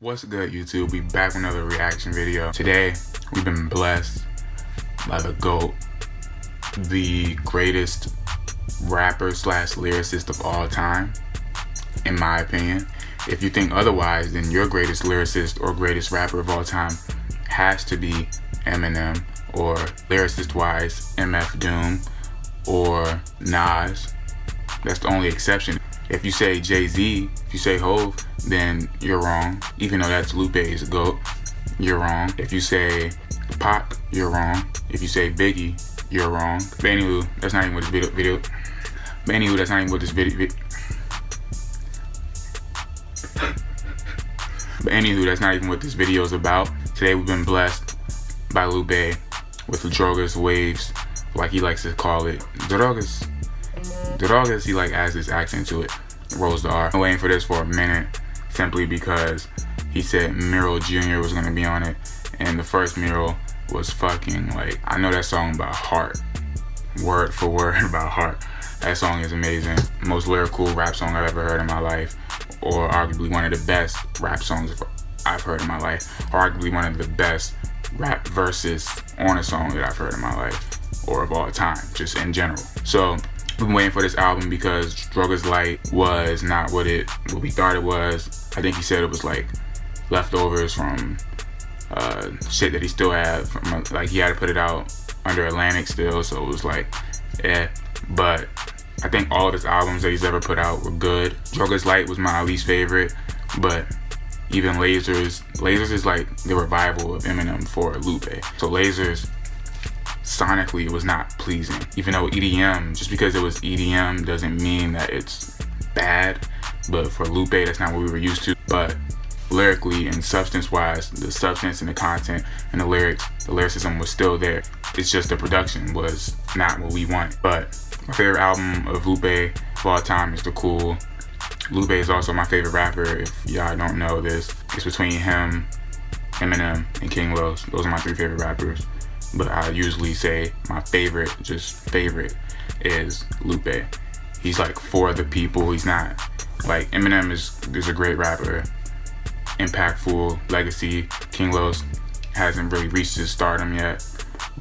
What's good, YouTube? We back with another reaction video. Today, we've been blessed by the GOAT, the greatest rapper slash lyricist of all time, in my opinion. If you think otherwise, then your greatest lyricist or greatest rapper of all time has to be Eminem, or lyricist-wise, MF Doom, or Nas. That's the only exception. If you say Jay-Z, if you say Hov, then you're wrong. Even though that's Lupe's GOAT, you're wrong. If you say Pac, you're wrong. If you say Biggie, you're wrong. But anywho, that's not even what this video. But anywho, that's not even what this video. But anywho, that's not even what this video is about. Today we've been blessed by Lupe with the drogas waves, like he likes to call it. Drogas. Drogas, he like adds this accent to it. Rolls the R. I've been waiting for this for a minute, simply because he said Mural Jr. was gonna be on it, and the first Mural was fucking like, I know that song by heart, word for word by heart. That song is amazing. Most lyrical rap song I've ever heard in my life, or arguably one of the best rap songs I've heard in my life, or arguably one of the best rap verses on a song that I've heard in my life, or of all time, just in general. So we've been waiting for this album because Drogas Light was not what we thought it was. I think he said it was like leftovers from shit that he still had from, like, he had to put it out under Atlantic still, so it was like, eh. But I think all of his albums that he's ever put out were good. Drogas Light was my least favorite, but even Lasers is like the revival of Eminem for Lupe. So Lasers, sonically, it was not pleasing. Even though EDM, just because it was EDM doesn't mean that it's bad. But for Lupe, that's not what we were used to. But lyrically and substance-wise, the substance and the content and the lyricism was still there. It's just the production was not what we want. But my favorite album of Lupe of all time is The Cool. Lupe is also my favorite rapper. If y'all don't know this, it's between him, Eminem, and King Los. Those are my three favorite rappers. But I usually say my favorite, just favorite, is Lupe. He's like for the people. He's not like, Eminem is a great rapper, impactful, legacy. King Los hasn't really reached his stardom yet,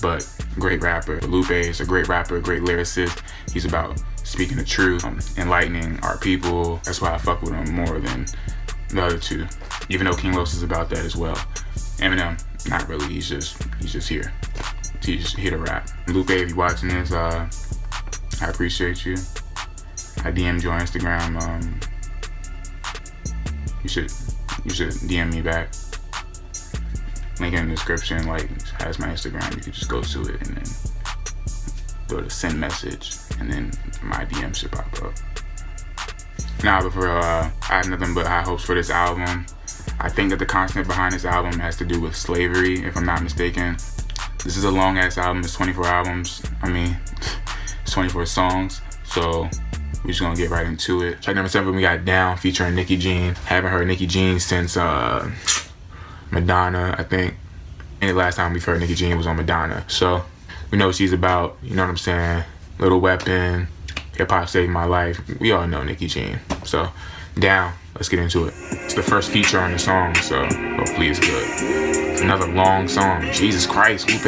but great rapper. Lupe is a great rapper, great lyricist. He's about speaking the truth, enlightening our people. That's why I fuck with him more than the other two, even though King Los is about that as well. Eminem, not really. He's just here. He's just here to rap. Lupe, if you're watching this, I appreciate you. I DM'd you on Instagram. You should DM me back. Link in the description, like, has my Instagram. You could just go to it and then go to send message, and then my DM should pop up. Nah, but for real, I have nothing but high hopes for this album. I think that the content behind this album has to do with slavery, if I'm not mistaken. This is a long ass album. It's 24 albums. I mean, it's 24 songs. So we're just gonna get right into it. Track number 7, we got Down featuring Nikki Jean. Haven't heard Nikki Jean since Madonna, I think. And the last time we've heard Nikki Jean was on Madonna. So we know what she's about. You know what I'm saying? Little Weapon, Hip Hop Saved My Life. We all know Nikki Jean. So Down, let's get into it. It's the first feature on the song, so hopefully it's good. It's another long song. Jesus Christ, Lupe.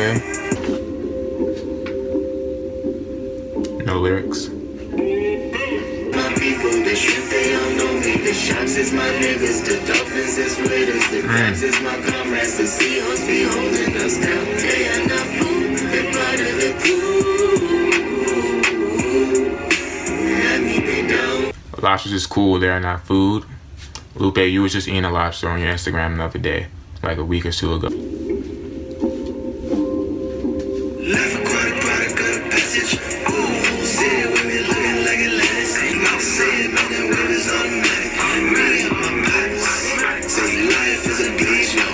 No lyrics. My people, the shit, they all know me. The sharks is my niggas, the dolphins is raiders, the crabs is my comrades, the seahorse be holding us down. They are not food, they're part of the crew. I need they down. Lobsters is cool, they're not food. Lupe, you was just eating a lobster on your Instagram the other day, like a week or two ago. Life aquatic product of the passage. City women looking like Atlantis. I'm saying man and women's automatic. Me and my pockets. Say life is a beach, no.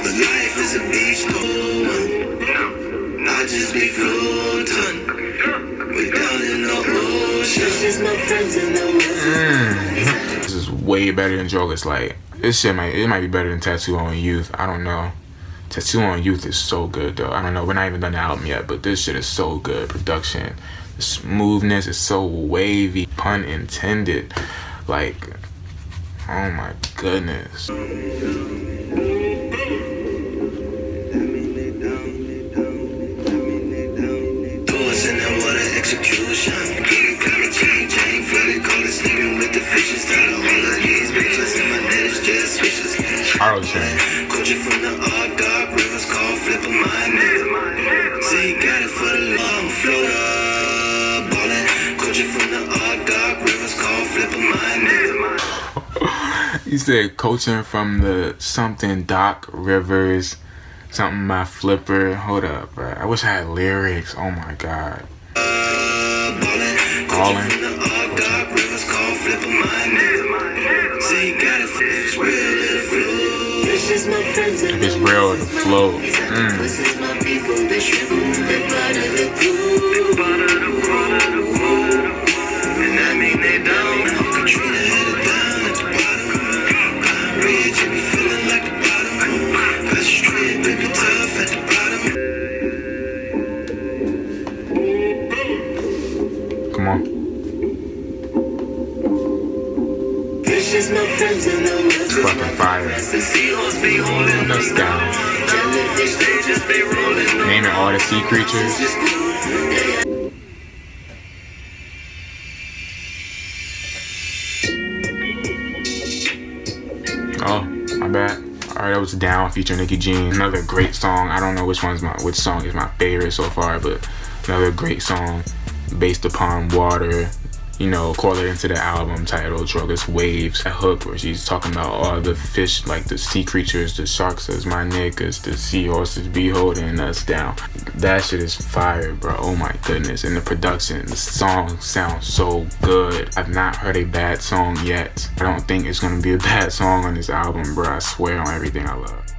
But life is a beach, no. I just be floating. We down in the ocean. Just my friends in the ocean. This is way better than Drogas Light. This shit might be better than Tattoo on Youth. I don't know. Tattoo on Youth is so good though. I don't know, we're not even done the album yet, but this shit is so good. Production, the smoothness is so wavy, pun intended. Like, Oh my goodness. Coaching from the odd dark rivers called flip of my nigga. Say you got it for the long floater. Ballin'. Coaching from the odd dark rivers called flip of my nigga. He said coaching from the something Doc Rivers, something my flipper. Hold up, bro. I wish I had lyrics. Oh my god. Ballin'. From the odd dark rivers called flip of my nigga. Say you got it for the real. If it's real, the flow. Come on. It's fucking fire. Let's go. Naming all the sea creatures. Oh, my bad. Alright, that was Down featuring Nikki Jean. Another great song. I don't know which song is my favorite so far, but another great song based upon water. You know, correlating to the album titled Druggist Waves. That hook where she's talking about all the fish, like the sea creatures, the sharks as my niggas, the seahorses be holding us down. That shit is fire, bro. Oh my goodness. And the production, the song sounds so good. I've not heard a bad song yet. I don't think it's gonna be a bad song on this album, bro. I swear on everything I love.